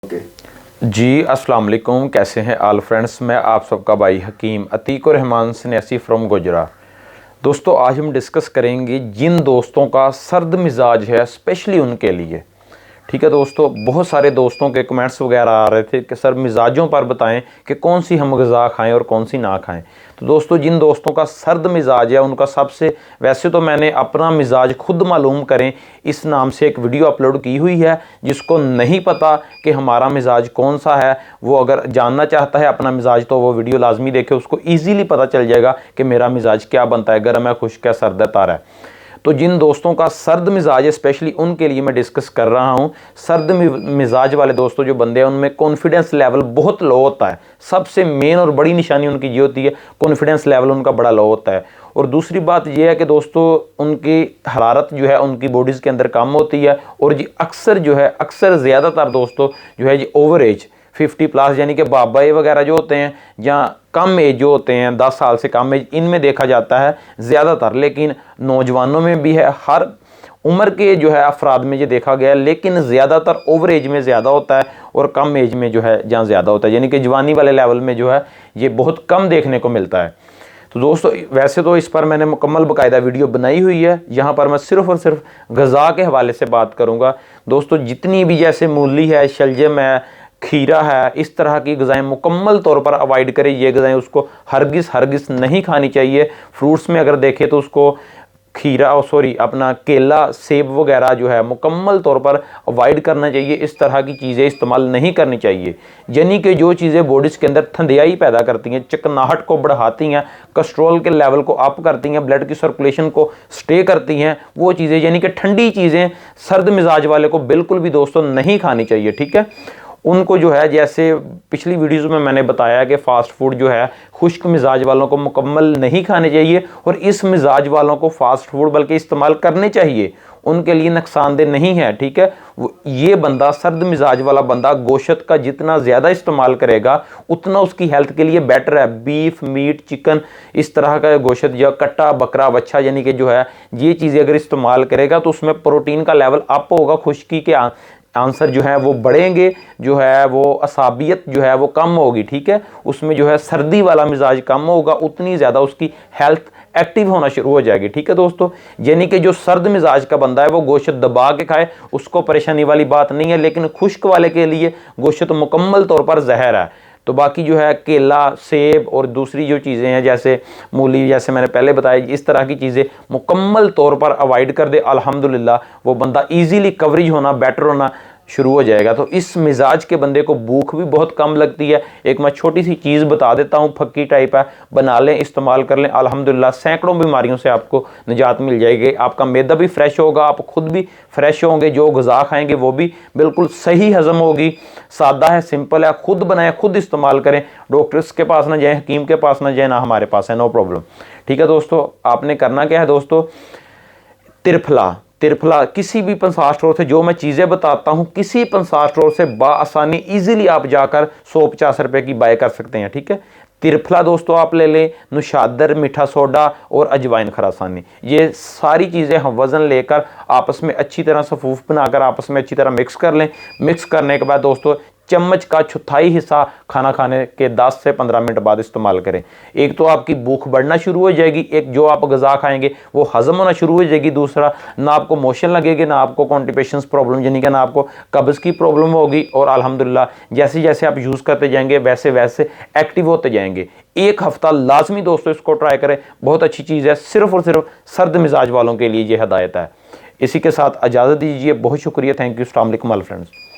Okay. जी अस्सलाम वालेकुम, कैसे हैं आल फ्रेंड्स। मैं आप सबका भाई हकीम अतीकुर रहमान सन्यासी फ्रॉम गुजरात। दोस्तों आज हम डिस्कस करेंगे जिन दोस्तों का सर्द मिजाज है, स्पेशली उनके लिए। ठीक है दोस्तों, बहुत सारे दोस्तों के कमेंट्स वगैरह आ रहे थे कि सर मिजाजों पर बताएं कि कौन सी हम ग़िज़ा खाएं और कौन सी ना खाएं। तो दोस्तों जिन दोस्तों का सर्द मिजाज है उनका सबसे, वैसे तो मैंने अपना मिजाज खुद मालूम करें इस नाम से एक वीडियो अपलोड की हुई है। जिसको नहीं पता कि हमारा मिजाज कौन सा है, वो अगर जानना चाहता है अपना मिजाज तो वो वीडियो लाजमी देखे, उसको ईजीली पता चल जाएगा कि मेरा मिजाज क्या बनता है, गर्म है, खुश्क है, सर्द है, तारा है। तो जिन दोस्तों का सर्द मिजाज है स्पेशली उनके लिए मैं डिस्कस कर रहा हूं। सर्द मिजाज वाले दोस्तों जो बंदे हैं उनमें कॉन्फिडेंस लेवल बहुत लो होता है। सबसे मेन और बड़ी निशानी उनकी ये होती है, कॉन्फिडेंस लेवल उनका बड़ा लो होता है। और दूसरी बात यह है कि दोस्तों उनकी हरारत जो है उनकी बॉडीज़ के अंदर कम होती है। और जी अक्सर जो है, अक्सर ज़्यादातर दोस्तों जो है जी ओवर एज 50+ यानी कि बाबा वगैरह जो होते हैं या कम एज जो होते हैं 10 साल से कम एज, इनमें देखा जाता है ज़्यादातर। लेकिन नौजवानों में भी है, हर उम्र के जो है अफराद में ये देखा गया है, लेकिन ज़्यादातर ओवर एज में ज़्यादा होता है और कम एज में जो है जहाँ ज़्यादा होता है, यानी कि जवानी वाले लेवल में जो है ये बहुत कम देखने को मिलता है। तो दोस्तों वैसे तो इस पर मैंने मुकम्मल बाकायदा वीडियो बनाई हुई है, यहाँ पर मैं सिर्फ़ और सिर्फ ग़िज़ा के हवाले से बात करूँगा। दोस्तों जितनी भी जैसे मूली है, शलजम है, खीरा है, इस तरह की ग़िज़ाएँ मुकम्मल तौर पर अवॉइड करें। ये ग़िज़ाएँ उसको हरगिज़ नहीं खानी चाहिए। फ्रूट्स में अगर देखें तो उसको खीरा और अपना केला, सेब वगैरह जो है मुकम्मल तौर पर अवॉइड करना चाहिए। इस तरह की चीज़ें इस्तेमाल नहीं करनी चाहिए, यानी कि जो चीज़ें बॉडीज़ के अंदर ठंडियाई पैदा करती हैं, चिकनाहट को बढ़ाती हैं, कोलेस्ट्रॉल के लेवल को अप करती हैं, ब्लड की सर्कुलेशन को स्टे करती हैं, वो चीज़ें यानी कि ठंडी चीज़ें सर्द मिजाज वाले को बिल्कुल भी दोस्तों नहीं खानी चाहिए। ठीक है, उनको जो है जैसे पिछली वीडियोज़ में मैंने बताया कि फ़ास्ट फूड जो है खुश्क मिजाज वालों को मुकम्मल नहीं खाने चाहिए, और इस मिजाज वालों को फ़ास्ट फूड बल्कि इस्तेमाल करने चाहिए, उनके लिए नुकसानदेह नहीं है। ठीक है, ये बंदा सर्द मिजाज वाला बंदा गोश्त का जितना ज़्यादा इस्तेमाल करेगा उतना उसकी हेल्थ के लिए बेटर है। बीफ, मीट, चिकन, इस तरह का गोश्त या कट्टा, बकरा, बच्छा यानी कि जो है ये चीज़ें अगर इस्तेमाल करेगा तो उसमें प्रोटीन का लेवल अप होगा, खुश्की के आंसर जो है वो बढ़ेंगे, जो है वो असाबियत जो है वो कम होगी। ठीक है, उसमें जो है सर्दी वाला मिजाज कम होगा, उतनी ज़्यादा उसकी हेल्थ एक्टिव होना शुरू हो जाएगी। ठीक है दोस्तों, यानी कि जो सर्द मिजाज का बंदा है वो गोश्त दबा के खाए, उसको परेशानी वाली बात नहीं है। लेकिन खुश्क वाले के लिए गोश्त मुकम्मल तौर पर जहर है। तो बाकी जो है केला, सेब और दूसरी जो चीज़ें हैं जैसे मूली, जैसे मैंने पहले बताया, इस तरह की चीज़ें मुकम्मल तौर पर अवॉइड कर दे, अल्हम्दुलिल्लाह वो बंदा इजीली कवरेज होना, बेटर होना शुरू हो जाएगा। तो इस मिजाज के बंदे को भूख भी बहुत कम लगती है। एक मैं छोटी सी चीज़ बता देता हूँ, फक्की टाइप है, बना लें, इस्तेमाल कर लें, अल्हम्दुलिल्लाह सैकड़ों बीमारियों से आपको निजात मिल जाएगी। आपका मैदा भी फ्रेश होगा, आप खुद भी फ्रेश होंगे, जो ग़िज़ा खाएंगे वो भी बिल्कुल सही हज़म होगी। सादा है, सिंपल है, खुद बनाएं, खुद इस्तेमाल करें, डॉक्टर्स के पास ना जाएँ, हकीम के पास ना जाएँ, ना हमारे पास है, नो प्रॉब्लम। ठीक है दोस्तों, आपने करना क्या है दोस्तों, तिरफला किसी भी पंसार स्टोर से, जो मैं चीज़ें बताता हूँ किसी पंसार स्टोर से बाआसानी इजीली आप जाकर 150 रुपये की बाय कर सकते हैं। ठीक है, तिरफला दोस्तों आप ले लें, नुशादर, मीठा सोडा और अजवाइन खरासानी, ये सारी चीज़ें हम वज़न लेकर आपस में अच्छी तरह सफूफ बनाकर आपस में अच्छी तरह मिक्स कर लें। मिक्स करने के बाद दोस्तों चम्मच का चौथाई हिस्सा खाना खाने के 10 से 15 मिनट बाद इस्तेमाल करें। एक तो आपकी भूख बढ़ना शुरू हो जाएगी, एक जो आप ग़िज़ा खाएंगे वो हज़म होना शुरू हो जाएगी, दूसरा ना आपको मोशन लगेगी, ना आपको कॉन्स्टिपेशन प्रॉब्लम यानी कि ना आपको कब्ज़ की प्रॉब्लम होगी। और अल्हम्दुलिल्लाह जैसे जैसे आप यूज़ करते जाएंगे वैसे वैसे एक्टिव होते जाएंगे। एक हफ़्ता लाजमी दोस्तों इसको ट्राई करें, बहुत अच्छी चीज़ है, सिर्फ़ और सिर्फ सर्द मिजाज वालों के लिए ये हदायत है। इसी के साथ इजाज़त दीजिए, बहुत शुक्रिया, थैंक यू, अस्सलाम वालेकुम फ्रेंड्स।